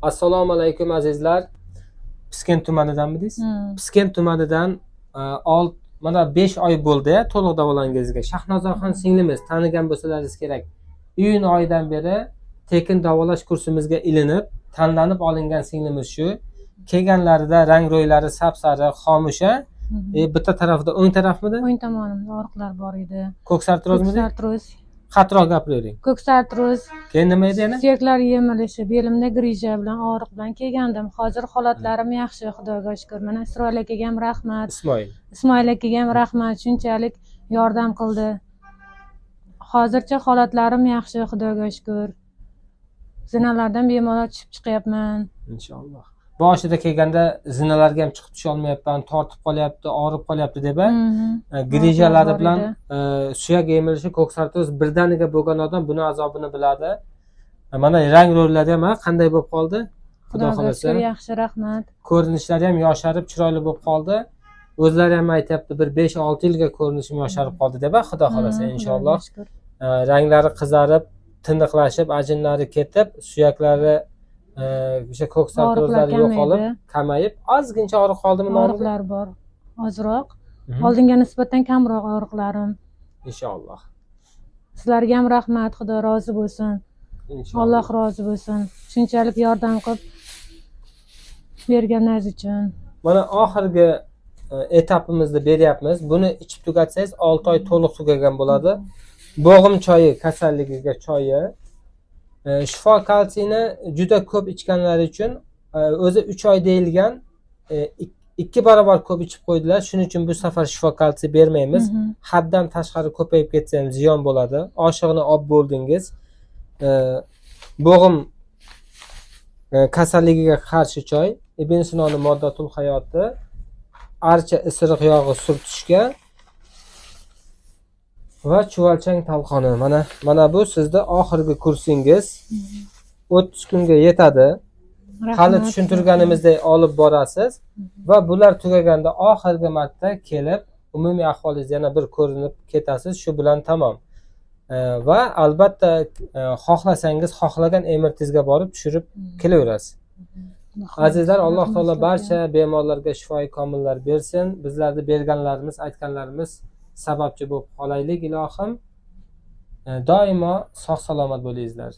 Assalomu alaykum azizlar. Piskent tumanidanmidingiz? Piskent tumanidan mana 5 oy bo'ldi to'liq davolangizga. Shahnozaxon singlimiz tanigan bo'lsalaringiz kerak. Iyun oyidan beri tekin davolash kursimizga ilinib, tanlanib olingan singlimiz shu. Kelganlarida rang ro'ylari sapsariq, xomusha. Bitta tarafida o'ng tarafmidi? O'ng tomonimda og'riqlar bor edi. Ko'ksartrozmidi? Ko'ksartroz. Qattiqroq gapiravering. Ko'ksartroz. Keyin nima edi yana? Suyaklar yemilishi, belimda grija bilan og'riq bilan kelgandim. Hozir holatlarim yaxshi, Xudoga shukr. Mana Isroil akaga ham rahmat. Ismoil akaga ham rahmat, shunchalik yordam qildi. Hozircha holatlarim yaxshi, Xudoga shukr. Zinalardan bemalol tushib chiqyapman. Inshaalloh. Boshida kelganda zinalarga ham chiqib tusha olmayapman, tortib qolyapti, og'rib qolyapti deb grijalari bilan suyak yemilishi, ko'ksartroz birdaniga bo'lgan odam buni azobini biladi. Mana rang ro'llari ham qanday bo'lib qoldi? Xudo xolasa. Yaxshi, rahmat. Ko'rinishlari ham yosharib, chiroyli bo'lib qoldi. O'zlari ham aytayapti, bir 5-6 yilga ko'rinishim yosharib qoldi deb, Xudo xolasa inshaalloh. Ranglari qizarib, tiniqlashib, ajinlari ketib, suyaklari o'sha ko'ksartrozlari yo'qolib, kamayib, ozgincha og'riq qoldimi? Og'riqlar bor, ozroq. Oldinga nisbatan kamroq og'riqlarim. Inshaalloh. Sizlarga ham rahmat, Xudo rozi bo'lsin. Inshaalloh. Alloh rozi bo'lsin. Shunchalik yordam qilib berganingiz uchun. Mana oxirgi etapimizni beryapmiz. Buni ichib tugatsangiz 6 oy to'liq tugagan bo'ladi. Bo'g'im choyi kasalligiga choyi. Shifo kalsiyni juda ko'p ichganlar uchun o'zi 3 oy deyilgan, 2 barobar ko'p ichib qo'ydilar. Shuning uchun bu safar shifo kalsiy bermaymiz. Haddan tashqari ko'payib ketsa ham ziyon bo'ladi. Oshiqni olib bo'ldingiz. Bo'g'im kasalligiga qarshi choy, Ibn Sinoning moddatul hayoti, archa isiriq yog'i surtishga va chuvalchang talqoni. Mana bu sizda oxirgi kursingiz. 30 kunga yetadi. Hali tushuntirganimizdek olib borasiz va bular tugaganda oxirgi marta kelib umumiy ahvolingiz yana bir ko'rinib ketasiz. Shu bilan tamom. Va albatta xohlasangiz xohlagan emirtizga borib tushirib kelaverasiz. Azizlar, Alloh taolo barcha bemorlarga shifoyi komillar bersin. Bizlarni berganlarimiz, aytganlarimiz sababchi bo'lib qolaylik ilohim. Doimo sog' salomat bo'lingizlar.